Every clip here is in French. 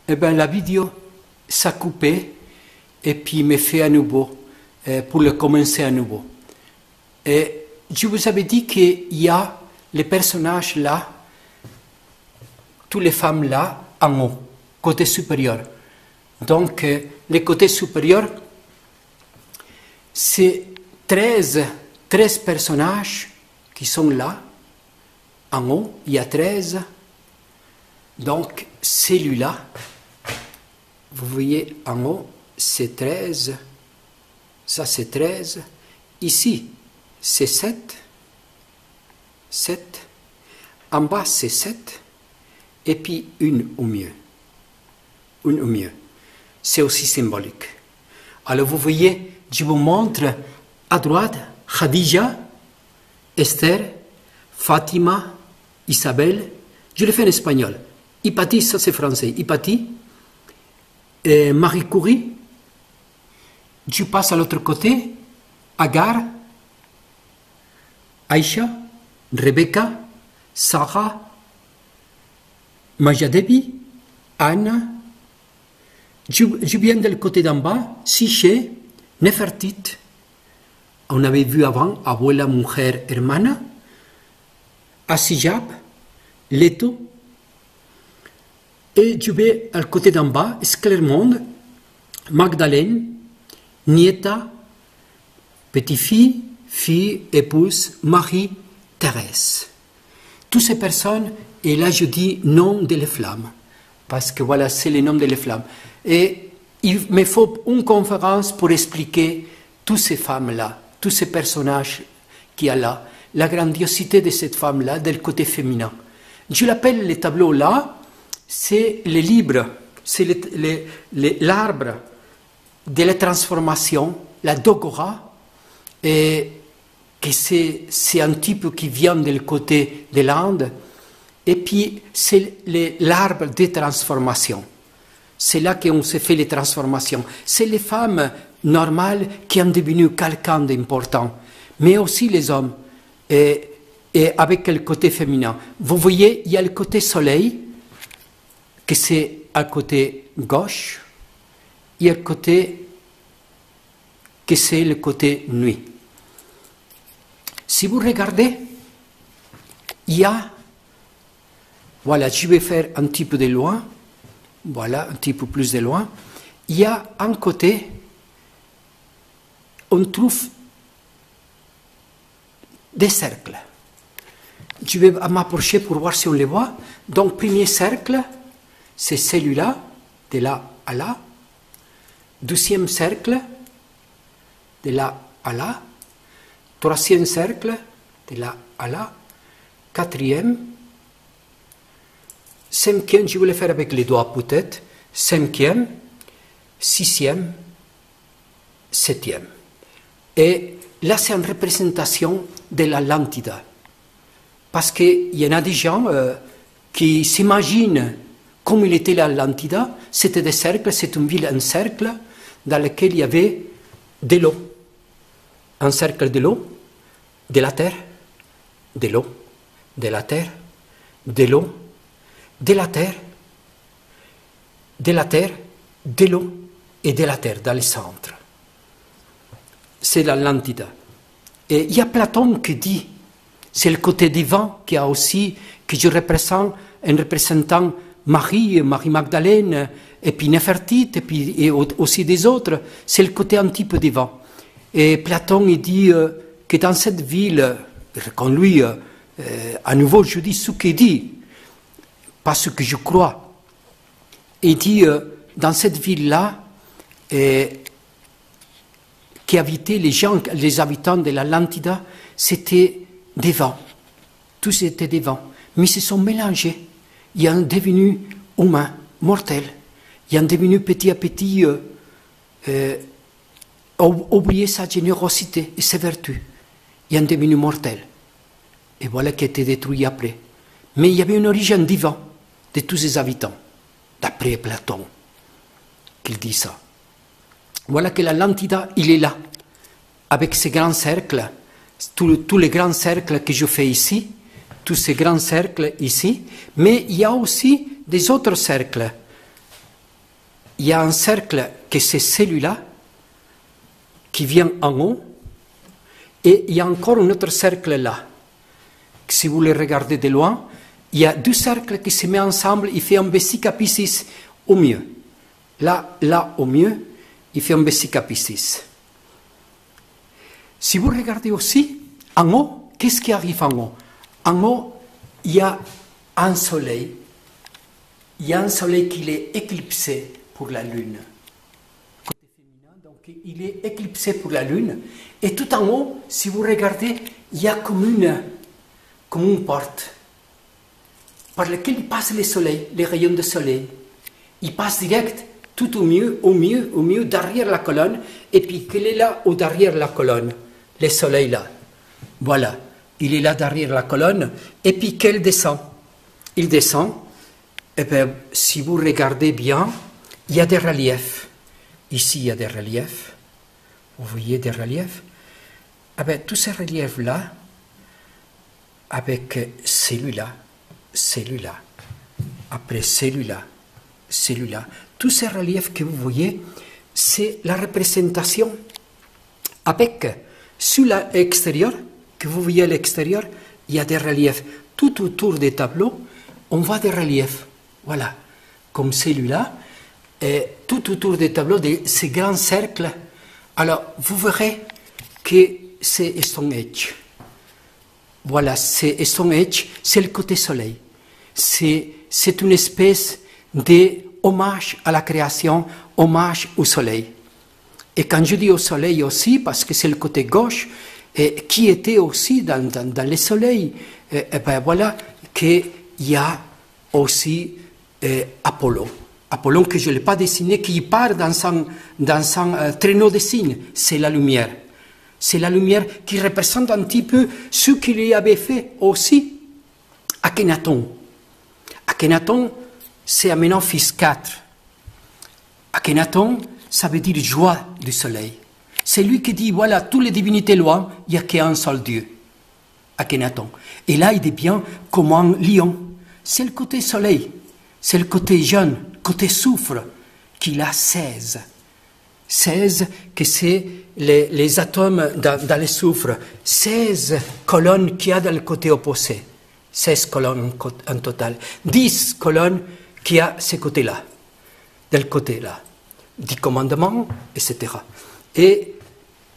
eh ben, la vidéo s'est coupée et puis me fait à nouveau pour le commencer à nouveau. Et je vous avais dit qu'il y a les personnages là, toutes les femmes là, en haut, côté supérieur. Donc, le côté supérieur, c'est 13 personnages qui sont là, en haut, il y a 13. Donc, celui-là, vous voyez en haut, c'est 13, ça c'est 13, ici c'est 7, en bas c'est 7, et puis une au mieux. C'est aussi symbolique. Alors vous voyez, je vous montre à droite, Khadija, Esther, Fatima, Isabelle, je le fais en espagnol. Hypatie, ça c'est français, Hypatie, Marie Curie, je passe à l'autre côté, Agar, Aïcha, Rebecca, Sarah, Majadevi, Anna, je viens du côté d'en bas, Siché, Nefertiti, on avait vu avant, Abuela, Mujer, Hermana, Asijab, Leto, et je vais à côté d'en bas, Esclermonde, Magdalene, Nieta, petite-fille, fille, épouse, Marie, Thérèse. Toutes ces personnes, et là je dis nom de les flammes, parce que voilà, c'est le nom de les flammes. Et il me faut une conférence pour expliquer toutes ces femmes-là, tous ces personnages qu'il y a là, la grandiosité de cette femme-là, du côté féminin. Je l'appelle les tableaux là, c'est les livres, c'est l'arbre de la transformation, la Dogora, et que c'est un type qui vient du côté de l'Inde, et puis c'est l'arbre des transformations. C'est là qu'on se fait les transformations. C'est les femmes normales qui ont devenu quelqu'un d'important, mais aussi les hommes, et avec le côté féminin. Vous voyez, il y a le côté soleil, que c'est à côté gauche, il y a le côté que c'est le côté nuit. Si vous regardez, il y a, voilà, je vais faire un petit peu de loin, voilà, un petit peu plus de loin, il y a un côté, on trouve des cercles. Je vais m'approcher pour voir si on les voit. Donc, premier cercle, c'est celui-là, de là à là. Deuxième cercle, de là à là. Troisième cercle, de là à là. Quatrième. Cinquième, je vais le faire avec les doigts peut-être. Cinquième. Sixième. Septième. Et là, c'est une représentation de l'Atlantide. Parce qu'il y en a des gens qui s'imaginent comme il était l'Atlantide. C'était des cercles, c'est une ville en cercle dans laquelle il y avait de l'eau. Un cercle de l'eau, de la terre, de l'eau, de la terre, de l'eau, de la terre, de la terre, de l'eau et de la terre dans le centre. C'est l'Atlantide. Et il y a Platon qui dit, c'est le côté divin qui a aussi, que je représente en représentant Marie, Marie-Magdalène, et puis Nefertiti, et aussi des autres, c'est le côté un petit peu divin. Et Platon il dit que dans cette ville, comme lui, à nouveau je dis ce qu'il dit, pas ce que je crois, il dit dans cette ville-là, qui habitaient les gens, les habitants de l'Atlantide, c'était des vents. Tous étaient des vents. Mais ils se sont mélangés. Ils sont devenus humains, mortels. Ils sont devenus petit à petit, oublié sa générosité et ses vertus. Ils sont devenus mortels. Et voilà qui a été détruit après. Mais il y avait une origine divine de tous ces habitants, d'après Platon, qu'il dit ça. Voilà que l'Atlantide, il est là, avec ces grands cercles, tous les grands cercles que je fais ici, tous ces grands cercles ici, mais il y a aussi des autres cercles. il y a un cercle que c'est celui-là, qui vient en haut, et il y a encore un autre cercle là. Si vous le regardez de loin, il y a deux cercles qui se mettent ensemble, il fait un Vesica Piscis au mieux. Là, au mieux, il fait un Vesica Piscis. Si vous regardez aussi, en haut, qu'est-ce qui arrive en haut? En haut, il y a un soleil. Il y a un soleil qui est éclipsé pour la lune. Côté féminin, donc il est éclipsé pour la lune. Et tout en haut, si vous regardez, il y a comme une porte par laquelle il passe le soleil, les rayons de soleil. Il passe direct, tout au mieux, derrière la colonne. Et puis, quel est là, au derrière la colonne? Le soleil là. Voilà. Il est là derrière la colonne. Et puis, qu'elle descend. Il descend. Et bien, si vous regardez bien, il y a des reliefs. Ici, il y a des reliefs. Vous voyez des reliefs? Eh bien, tous ces reliefs-là, avec celui-là, après celui-là, tous ces reliefs que vous voyez, c'est la représentation avec, sur l'extérieur, que vous voyez à l'extérieur, il y a des reliefs. Tout autour des tableaux, on voit des reliefs. Voilà, comme celui-là, et tout autour des tableaux, de ces grands cercles. Alors, vous verrez que c'est Stonehenge. Voilà, c'est Stonehenge, c'est le côté soleil. C'est une espèce d'hommage à la création, hommage au soleil. Et quand je dis au soleil aussi, parce que c'est le côté gauche, et qui était aussi dans le soleil, et ben voilà qu'il y a aussi Apollon. Apollon que je ne l'ai pas dessiné, qui part dans son traîneau de signes, c'est la lumière. C'est la lumière qui représente un petit peu ce qu'il y avait fait aussi Akhenaton. Akhenaton, c'est Amenemphis IV. Akhenaton, ça veut dire joie du soleil. C'est lui qui dit, voilà, toutes les divinités loin, il n'y a qu'un seul Dieu. Akhenaton. Et là, il dit bien comme un lion. C'est le côté soleil, c'est le côté jeune, côté soufre, qu'il a 16. 16, que c'est les atomes dans le soufre. 16 colonnes qu'il y a dans le côté opposé. 16 colonnes en total. 10 colonnes qu'il y a ce côté-là, de le côté-là. 10 commandements, etc. Et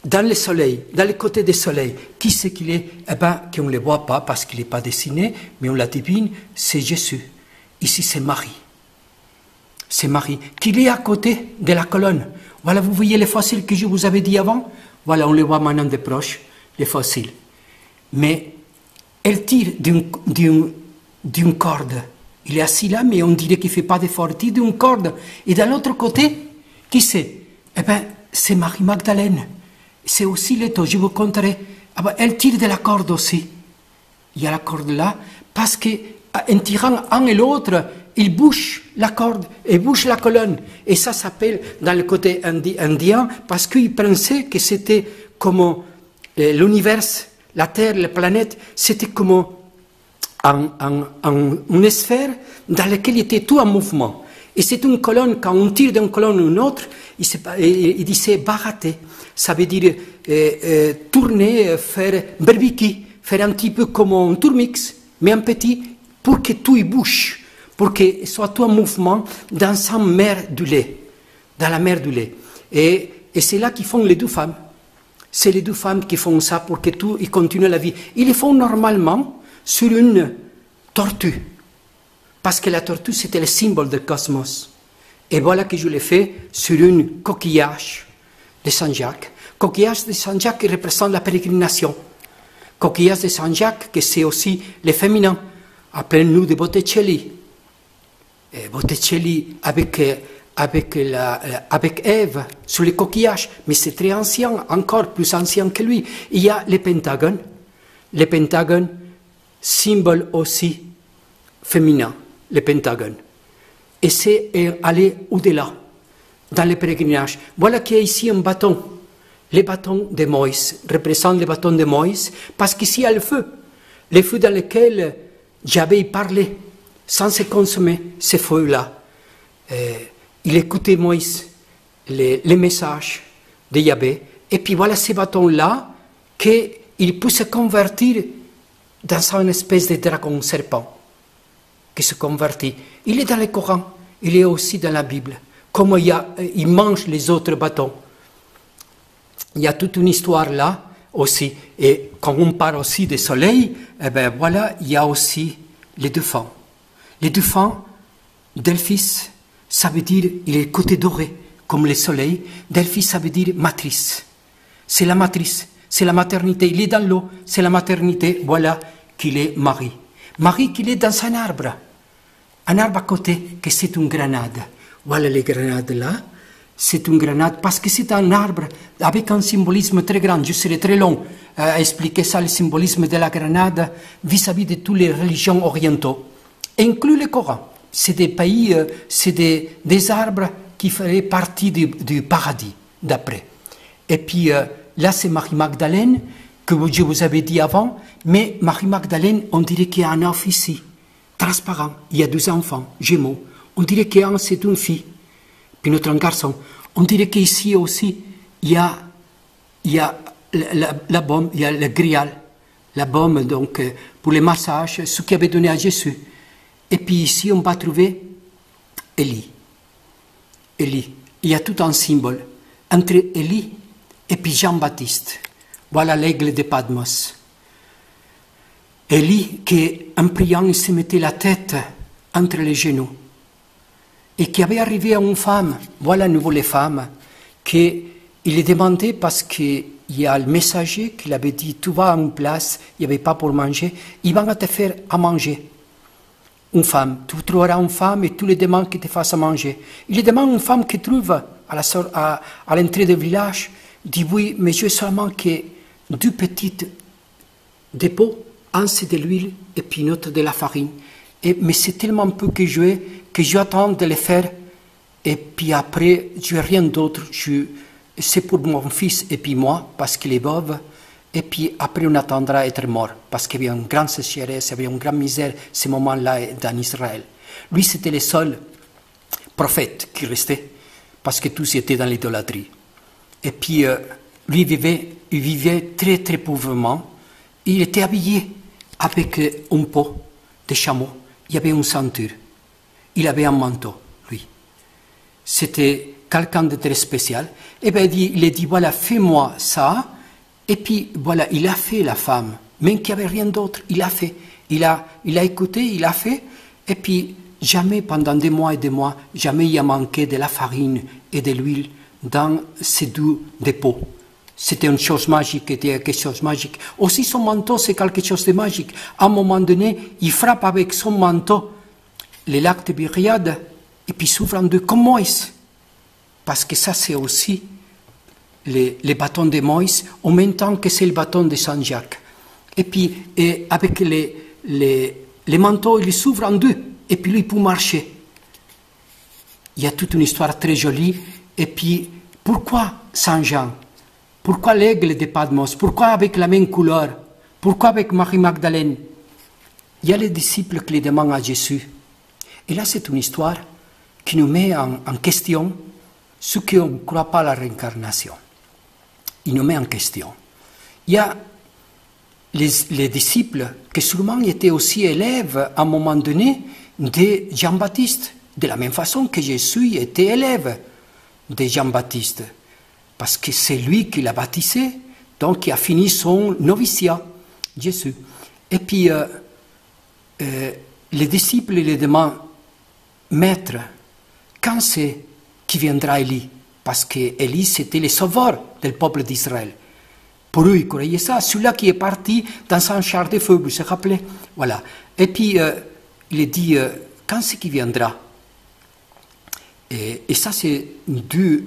dans le soleil, dans le côté du soleil, qui c'est qu'il est? Eh bien, qu'on ne le voit pas parce qu'il n'est pas dessiné, mais on la devine, c'est Jésus. Ici, c'est Marie. C'est Marie, qu'il est à côté de la colonne. Voilà, vous voyez les fossiles que je vous avais dit avant? Voilà, on les voit maintenant de proche, les fossiles. Mais elle tire d'une corde. Il est assis là, mais on dirait qu'il ne fait pas d'effort. Il tire d'une corde. Et de l'autre côté, qui c'est? Eh bien, c'est Marie Magdalène. C'est aussi l'étau, je vous conterai. Ah ben, elle tire de la corde aussi. Il y a la corde là, parce qu'en tirant un et l'autre, il bouge la corde et bouge la colonne. Et ça s'appelle, dans le côté indien, parce qu'il pensait que c'était comme l'univers, la Terre, la planète, c'était comme une sphère dans laquelle il était tout en mouvement. Et c'est une colonne, quand on tire d'une colonne à une autre, il disait barater. Ça veut dire tourner, faire berbiki, faire un petit peu comme un tourmix, mais un petit, pour que tout y bouge, pour que soit tout en mouvement dans sa mer du lait, dans la mer du lait. Et c'est là qu'ils font les deux femmes. C'est les deux femmes qui font ça pour que tout y continue la vie. Ils le font normalement sur une tortue, parce que la tortue c'était le symbole du cosmos. Et voilà que je l'ai fait sur une coquillage de Saint-Jacques. Coquillage de Saint-Jacques qui représente la pérégrination. Coquillage de Saint-Jacques, que c'est aussi le féminin. Appelez-nous de Botticelli. Botticelli avec Ève sur les coquillages, mais c'est très ancien, encore plus ancien que lui. Il y a les pentagones. Les pentagones, symbole aussi féminin, les pentagones. Et c'est aller au-delà, dans les pèlerinages. Voilà qu'il y a ici un bâton. Le bâton de Moïse représente le bâton de Moïse, parce qu'ici il y a le feu dans lequel Yahvé parlait, sans se consommer, ce feu-là. il écoutait Moïse, les messages de Yahvé, et puis voilà ces bâtons-là, qu'il peut se convertir dans une espèce de dragon serpent, qui se convertit. Il est dans le Coran, il est aussi dans la Bible. Comment il mange les autres bâtons. Il y a toute une histoire là aussi. Et quand on parle aussi du soleil, eh ben voilà, il y a aussi les deux fans. Les deux fans, Delphis, ça veut dire, il est côté doré, comme le soleil. Delphis, ça veut dire matrice. C'est la matrice, c'est la maternité. Il est dans l'eau, c'est la maternité. Voilà qu'il est Marie. Marie, qu'il est dans un arbre à côté, que c'est une grenade. Voilà les grenades là. C'est une grenade parce que c'est un arbre avec un symbolisme très grand. Je serai très long à expliquer ça, le symbolisme de la grenade vis-à-vis de toutes les religions orientaux, inclus le Coran. C'est des pays, c'est des arbres qui feraient partie du paradis d'après. Et puis là, c'est Marie-Magdalène, que je vous avais dit avant, mais Marie-Magdalène, on dirait qu'il y a un œuf ici, transparent. Il y a 2 enfants, jumeaux. On dirait qu'un, c'est une fille, puis notre un garçon. On dirait qu'ici aussi, il y a la baume, il y a le grial, la baume donc, pour les massages, ce qu'il avait donné à Jésus. Et puis ici, on va trouver Élie. Élie. Il y a tout un symbole entre Élie et puis Jean-Baptiste. Voilà l'aigle de Patmos. Élie, qui en priant, il se mettait la tête entre les genoux. Et qui avait arrivé à une femme, voilà à nouveau les femmes, qu'il est demandé parce qu'il y a le messager qui l'avait dit, tu vas à une place, il n'y avait pas pour manger, ils vont te faire à manger. Une femme, tu trouveras une femme et tu lui demandes qu'elle te fasse à manger. Il lui demande une femme qu'il trouve à l'entrée du village, il dit oui, mais j'ai seulement que 2 petites dépôts, un c'est de l'huile et puis une autre de la farine. Mais c'est tellement peu que j'attends de le faire, et puis après, je n'ai rien d'autre, c'est pour mon fils et puis moi, parce qu'il est veuve, et puis après on attendra être mort, parce qu'il y avait une grande sécheresse, il y avait une grande misère, ce moment-là, dans Israël. Lui, c'était le seul prophète qui restait, parce que tous étaient dans l'idolâtrie. Et puis, lui, il vivait très, très pauvrement, il était habillé avec un pot de chameau. Il y avait une ceinture, il avait un manteau, lui. C'était quelqu'un de très spécial. Et bien il a dit, voilà, fais-moi ça. Et puis, voilà, il a fait la femme, même qu'il n'y avait rien d'autre, il a fait. Il a écouté, il a fait. Et puis, jamais, pendant des mois et des mois, jamais il a manqué de la farine et de l'huile dans ces 2 dépôts. C'était une chose magique, c'était quelque chose de magique. Aussi, son manteau, c'est quelque chose de magique. À un moment donné, il frappe avec son manteau les lacs de Myriade, et puis s'ouvre en 2 comme Moïse. Parce que ça, c'est aussi les bâtons de Moïse, en même temps que c'est le bâton de Saint Jacques. Et puis, avec les manteaux, il s'ouvre en 2, et puis lui, il peut marcher. Il y a toute une histoire très jolie. Et puis, pourquoi Saint Jean? Pourquoi l'aigle de Patmos? Pourquoi avec la même couleur? Pourquoi avec Marie-Magdalène? Il y a les disciples qui les demandent à Jésus. Et là, c'est une histoire qui nous met en question ce qu'on ne croit pas à la réincarnation. Il nous met en question. Il y a les disciples qui sûrement étaient aussi élèves à un moment donné de Jean-Baptiste, de la même façon que Jésus était élève de Jean-Baptiste. Parce que c'est lui qui l'a baptisé, donc qui a fini son noviciat, Jésus. Et puis, les disciples les demandent, Maître, quand c'est qui viendra Élie? Parce qu'Élie, c'était le sauveur du peuple d'Israël. Pour eux, ils croyaient ça. Celui-là qui est parti dans un char de feu, vous vous rappelez? Voilà. Et puis, il dit, quand c'est qui viendra? Et ça, c'est 2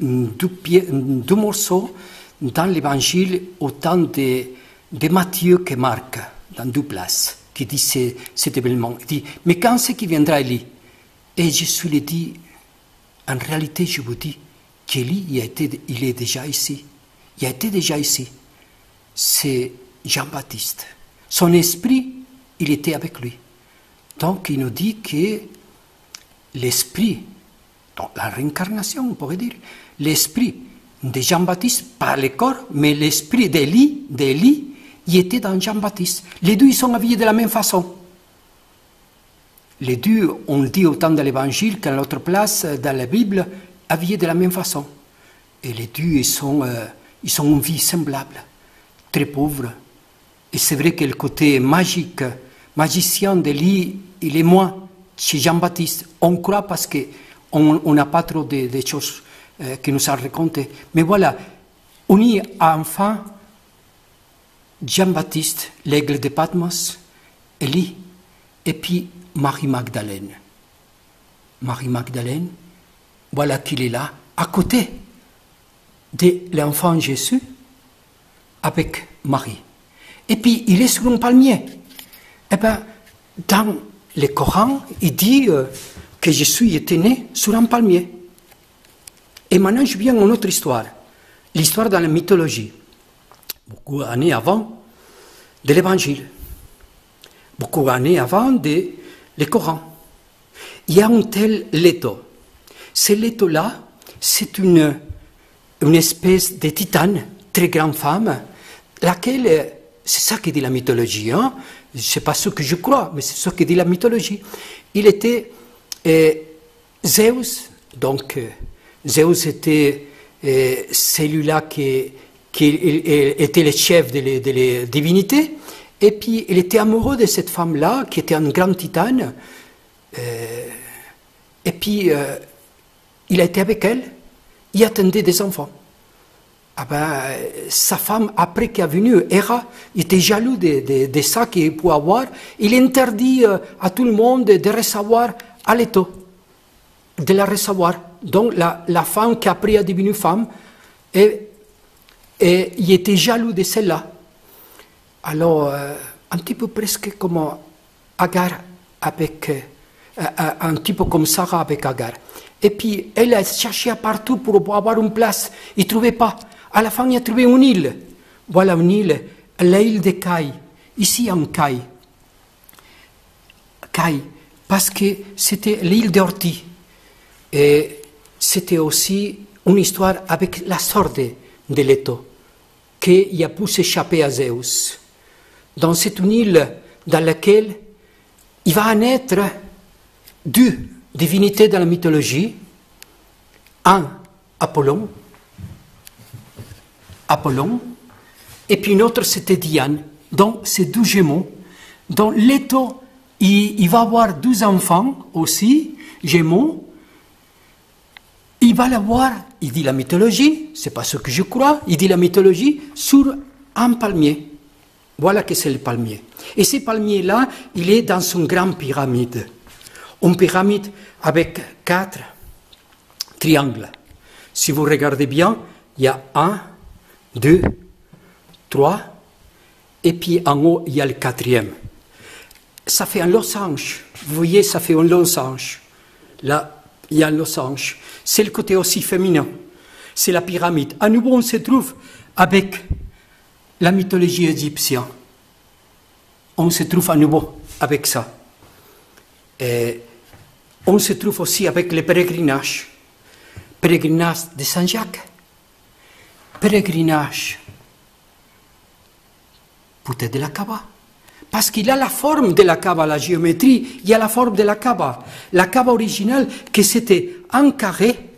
morceaux dans l'Évangile, autant de Matthieu que Marc, dans 2 places, qui disent cet événement. Il dit, mais quand c'est qui viendra Élie? Et Jésus lui dit, en réalité, je vous dis, qu'Élie, il est déjà ici. Il a été déjà ici. C'est Jean-Baptiste. Son esprit, il était avec lui. Donc, il nous dit que l'esprit Donc la réincarnation, on pourrait dire. L'esprit de Jean-Baptiste, pas le corps, mais l'esprit d'Élie, il était dans Jean-Baptiste. Les deux, ils sont habillés de la même façon. Les deux, on le dit autant dans l'Évangile qu'à l'autre place, dans la Bible, habillés de la même façon. Et les deux, ils sont une vie semblable, très pauvre. Et c'est vrai que le côté magique, magicien d'Élie, il est moins chez Jean-Baptiste. On croit parce qu'on n'a pas trop de choses qui nous a racontées. Mais voilà, on y a enfin Jean-Baptiste, l'aigle de Patmos, Élie, et puis Marie-Magdalène. Marie-Magdalène, voilà qu'il est là, à côté de l'enfant Jésus, avec Marie. Et puis, il est sur un palmier. Eh bien, dans le Coran, il dit que Jésus était né sur un palmier. Et maintenant, je viens à une autre histoire. L'histoire dans la mythologie. Beaucoup d'années avant de l'Évangile. Beaucoup d'années avant le Coran. Il y a un tel Leto. Ce Leto-là, c'est une espèce de titane, très grande femme, laquelle, c'est ça que dit la mythologie, hein? Ce n'est pas ce que je crois, mais c'est ce que dit la mythologie. Il était Zeus, donc Zeus était celui-là qui était le chef de la divinité, et puis il était amoureux de cette femme-là, qui était une grande titane, et puis il a été avec elle, il attendait des enfants. Ah ben, sa femme, après qu'est venue Héra, il était jaloux de ça qu'il pouvait avoir. Il interdit à tout le monde de recevoir à l'étau, de la recevoir. Donc la femme qui après est devenue femme, et il était jaloux de celle-là. Alors, un petit peu presque comme Agar avec, un petit peu comme Sarah avec Agar. Et puis, elle a cherché partout pour avoir une place. Il ne trouvait pas. À la fin, il a trouvé une île. Voilà une île, l'île de Caï. Ici, en Caï. Caï, parce que c'était l'île d'Ortie. Et c'était aussi une histoire avec la sorte de Leto, qui a pu s'échapper à Zeus. Dans cette île dans laquelle il va naître deux divinités dans la mythologie. Un, Apollon, et puis une autre, c'était Diane. Donc, c'est deux jumeaux. Donc, Leto, il va avoir 12 enfants aussi, jumeaux. Il va l'avoir, il dit la mythologie, c'est pas ce que je crois, il dit la mythologie, sur un palmier. Voilà que c'est le palmier. Et ce palmier-là, il est dans une grande pyramide. Une pyramide avec 4 triangles. Si vous regardez bien, il y a 1, 2, 3, et puis en haut, il y a le 4e. Ça fait un losange. Vous voyez, ça fait un losange. Là, il y a un losange. C'est le côté aussi féminin. C'est la pyramide. À nouveau, on se trouve avec la mythologie égyptienne. On se trouve à nouveau avec ça. Et on se trouve aussi avec le pèlerinage. Pèlerinage de Saint-Jacques. Pèlerinage peut-être de la Kaaba. Parce qu'il a la forme de la Kaaba, la géométrie, il y a la forme de la Kaaba. La Kaaba originale, que c'était un carré,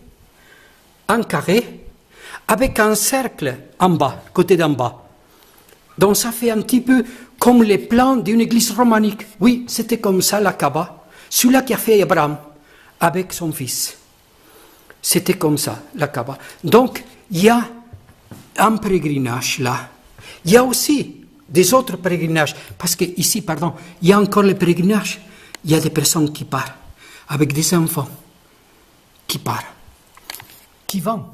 avec un cercle en bas, côté d'en bas. Donc ça fait un petit peu comme les plans d'une église romanique. Oui, c'était comme ça la Kaaba. Celui-là qui a fait Abraham avec son fils. C'était comme ça, la Kaaba. Donc, il y a un pèlerinage là. Il y a aussi des autres pèlerinages. Parce qu'ici, pardon, il y a encore le pèlerinage. Il y a des personnes qui partent avec des enfants qui partent, qui vont.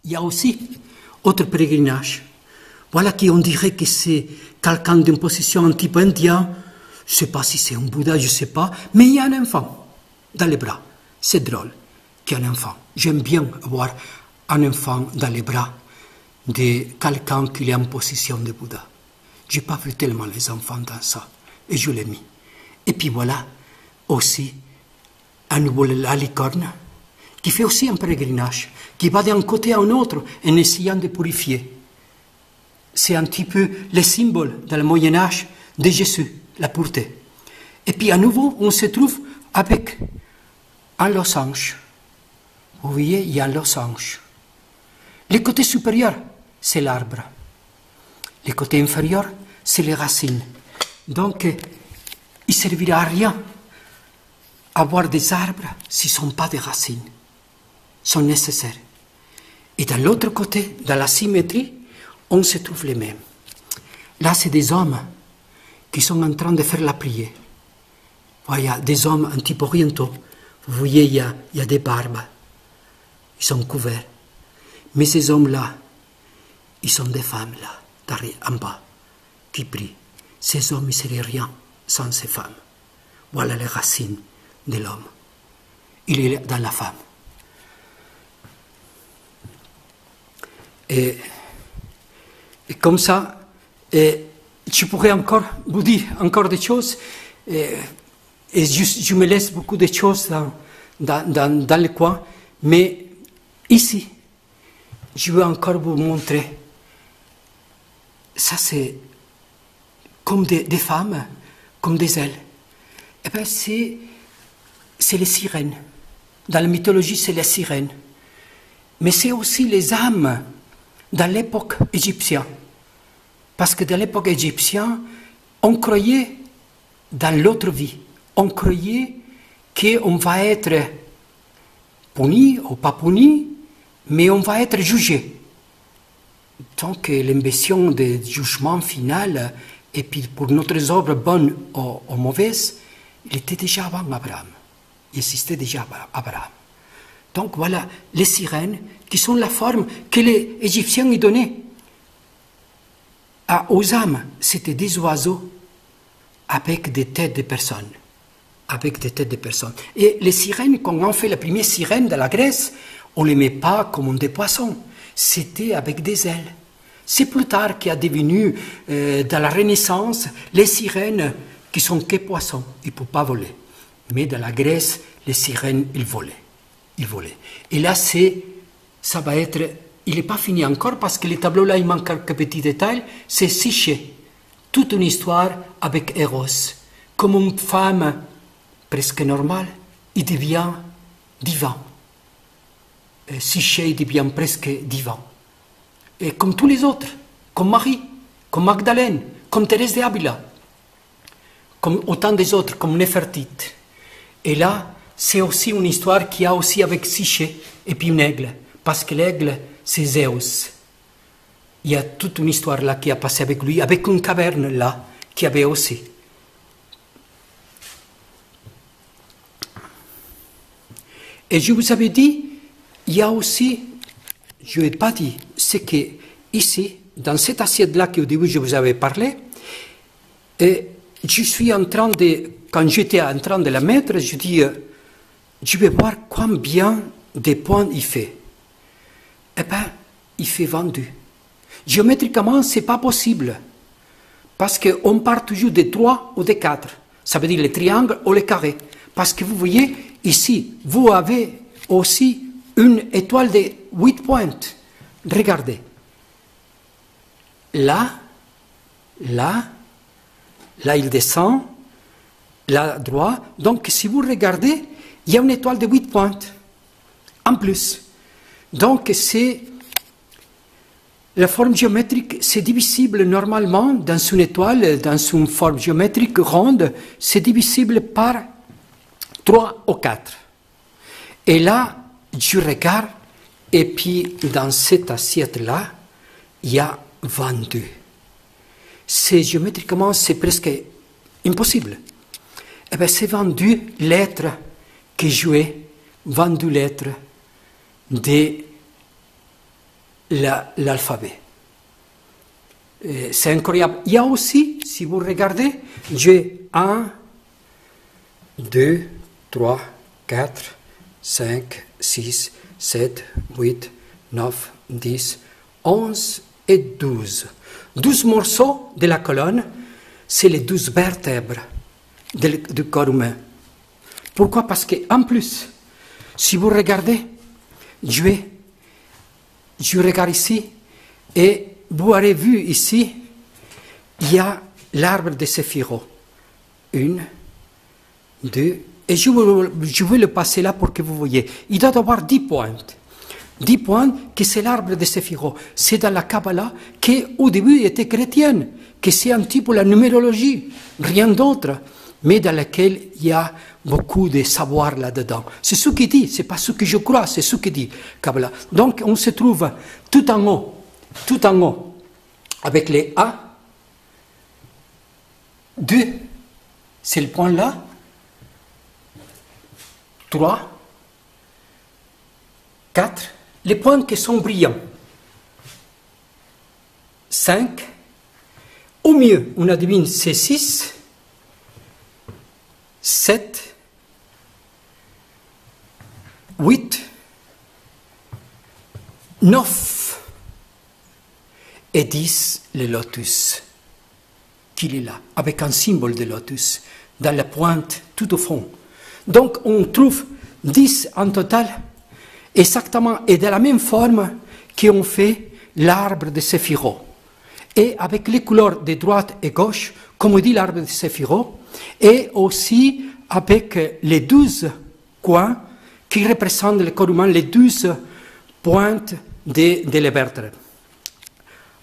Il y a aussi autre pèlerinage. Voilà qui on dirait que c'est quelqu'un d'une position un petit peu indien. Je ne sais pas si c'est un Bouddha, je ne sais pas. Mais il y a un enfant dans les bras. C'est drôle qu'il y ait un enfant. J'aime bien avoir un enfant dans les bras de quelqu'un qui est en position de Bouddha. Je n'ai pas vu tellement les enfants dans ça. Et je l'ai mis. Et puis voilà, aussi, à nouveau la licorne. qui fait aussi un pèlerinage, qui va d'un côté à un autre en essayant de purifier. C'est un petit peu le symbole dans le Moyen-Âge de Jésus, la pureté. Et puis à nouveau, on se trouve avec un losange. Vous voyez, il y a un losange. Le côté supérieur, c'est l'arbre. Le côté inférieur, c'est les racines. Donc, il ne servira à rien avoir des arbres s'ils ne sont pas des racines. Ils sont nécessaires. Et de l'autre côté, dans la symétrie, on se trouve les mêmes. Là, c'est des hommes qui sont en train de faire la prière. Voilà, des hommes un petit peu orientaux. Vous voyez, il y a des barbes. Ils sont couverts. Mais ces hommes-là, ils sont des femmes, là, en bas, qui prient. Ces hommes, ils ne seraient rien sans ces femmes. Voilà les racines de l'homme. Il est dans la femme. Et comme ça, je pourrais encore vous dire encore des choses. Et je me laisse beaucoup de choses dans le coin. Mais ici, je veux encore vous montrer. Ça, c'est comme des femmes, comme des ailes. Eh bien, c'est les sirènes. Dans la mythologie, c'est les sirènes. Mais c'est aussi les âmes dans l'époque égyptienne. Parce que dans l'époque égyptienne, on croyait dans l'autre vie. On croyait qu'on va être puni ou pas puni, mais on va être jugé. Donc l'ambition du jugement final, et puis pour notre œuvre bonne ou mauvaise, il était déjà avant Abraham. Il existait déjà Abraham. Donc voilà les sirènes qui sont la forme que les Égyptiens y donnaient aux âmes. C'était des oiseaux avec des têtes de personnes. Avec des têtes de personnes. Et les sirènes, quand on fait la première sirène de la Grèce, on ne les met pas comme des poissons. C'était avec des ailes. C'est plus tard qu'il a devenu, dans la Renaissance, les sirènes qui sont que poissons. Ils ne peuvent pas voler. Mais dans la Grèce, les sirènes, ils volaient. Et là, ça va être... Il n'est pas fini encore parce que le tableau là, il manque quelques petits détails. C'est Psyché. Toute une histoire avec Eros. Comme une femme presque normale, il devient divin. Psyché, il devient presque divin. Et comme tous les autres, comme Marie, comme Magdalène, comme Thérèse d'Avila, comme autant des autres, comme Néfertite. Et là, c'est aussi une histoire qu'il y a aussi avec Psyché et puis un aigle, parce que l'aigle, c'est Zeus. Il y a toute une histoire là qui a passé avec lui, avec une caverne là, qu'il y avait aussi. Et je vous avais dit, il y a aussi, je n'ai pas dit, c'est que ici, dans cette assiette-là qu'au début je vous avais parlé, et je suis en train de, quand j'étais en train de la mettre, je dis, je vais voir combien de points il fait. Eh bien, il fait 22. Géométriquement, ce n'est pas possible. Parce qu'on part toujours de 3 ou de 4. Ça veut dire les triangles ou les carrés. Parce que vous voyez, ici, vous avez aussi une étoile de 8 points. Regardez. Là, il descend, là, droit. Donc, si vous regardez, il y a une étoile de 8 points. En plus. Donc, c'est la forme géométrique, c'est divisible normalement dans une étoile, dans une forme géométrique ronde, c'est divisible par 3 ou 4. Et là, je regarde, et puis dans cette assiette-là, il y a 22. C'est géométriquement, c'est presque impossible. Eh bien, c'est 22 lettres que jouaient, 22 lettres de l'alphabet. C'est incroyable. Il y a aussi, si vous regardez, j'ai 1, 2, 3, 4, 5, 6, 7, 8, 9, 10, 11 et 12. 12 morceaux de la colonne, c'est les 12 vertèbres du corps humain. Pourquoi? Parce qu'en plus, Si vous regardez, je regarde ici, et vous aurez vu ici, il y a l'arbre de Séphiro. 1, 2, et je vais le passer là pour que vous voyez. Il doit avoir 10 pointes. 10 points, que c'est l'arbre de Séphiro. C'est dans la Kabbalah, qui au début était chrétienne, que c'est un petit peu la numérologie, rien d'autre, mais dans laquelle il y a beaucoup de savoir là-dedans. C'est ce qu'il dit, c'est pas ce que je crois, c'est ce qu'il dit Kabbalah. Donc on se trouve tout en haut, avec les A, 2, c'est le point là, 3, 4, les points qui sont brillants, 5, au mieux, on adivine, c'est 6, 7, 8, 9 et 10, le lotus, qu'il est là, avec un symbole de lotus, dans la pointe, tout au fond. Donc on trouve 10 en total, exactement, et de la même forme qu'on fait l'arbre de Séphiro. Et avec les couleurs de droite et gauche, comme dit l'arbre de Séphiro, et aussi avec les 12 coins qui représentent le corps humain, les 12 pointes de l'évertre.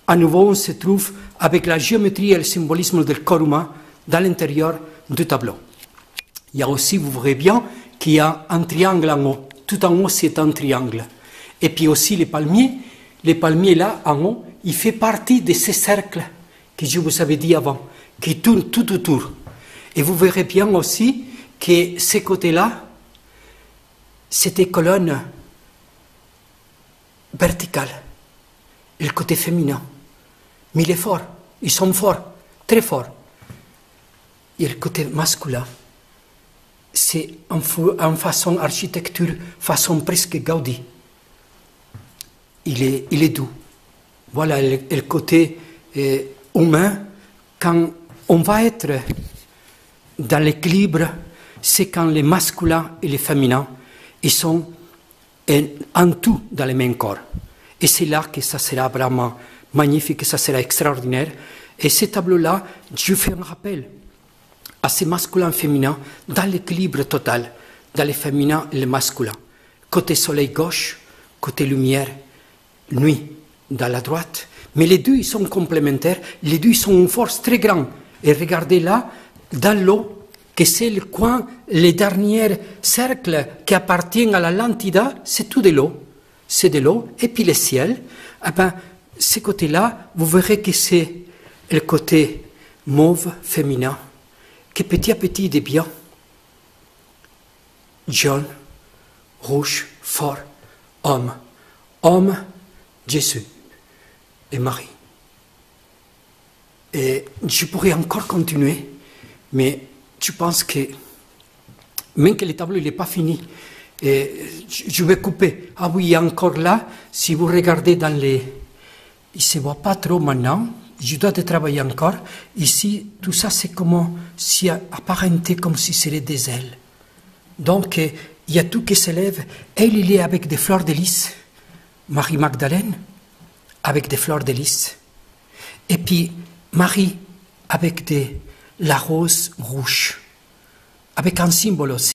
À nouveau, on se trouve avec la géométrie et le symbolisme du corps humain dans l'intérieur du tableau. Il y a aussi, vous verrez bien, qu'il y a un triangle en haut. Tout en haut, c'est un triangle. Et puis aussi les palmiers là, en haut, il fait partie de ces cercles que je vous avais dit avant, qui tournent tout autour. Et vous verrez bien aussi que ces côtés-là, c'est des colonnes verticales. Et le côté féminin. Mais il est fort. Ils sont forts, très forts. Et le côté masculin, c'est en façon architecture, façon presque Gaudi. Il est doux. Voilà le côté humain. Quand on va être dans l'équilibre, c'est quand les masculins et les féminins, ils sont en tout dans le même corps. Et c'est là que ça sera vraiment magnifique, ça sera extraordinaire. Et ce tableau-là, je fais un rappel à ces masculins et féminins dans l'équilibre total, dans les féminins et les masculins. Côté soleil gauche, côté lumière, nuit, dans la droite. Mais les deux, ils sont complémentaires, les deux, ils sont une force très grande. Et regardez là, dans l'eau, que c'est le coin, les derniers cercles qui appartiennent à la lantida, c'est tout de l'eau. C'est de l'eau. Et puis le ciel, eh ben, ce côté-là, vous verrez que c'est le côté mauve féminin, qui petit à petit devient jaune, rouge, fort, homme. Homme, Jésus et Marie. Et je pourrais encore continuer, mais je pense que, même que le tableau n'est pas fini, et je vais couper. Ah oui, il y a encore là, si vous regardez dans les... Il ne se voit pas trop maintenant, je dois travailler encore. Ici, tout ça, c'est comme si apparenté comme si c'était des ailes. Donc, il y a tout qui s'élève. Elle, il est avec des fleurs de lys. Marie Magdalène, avec des fleurs de lys. Et puis, Marie, avec la rose rouge, avec un symbole aussi.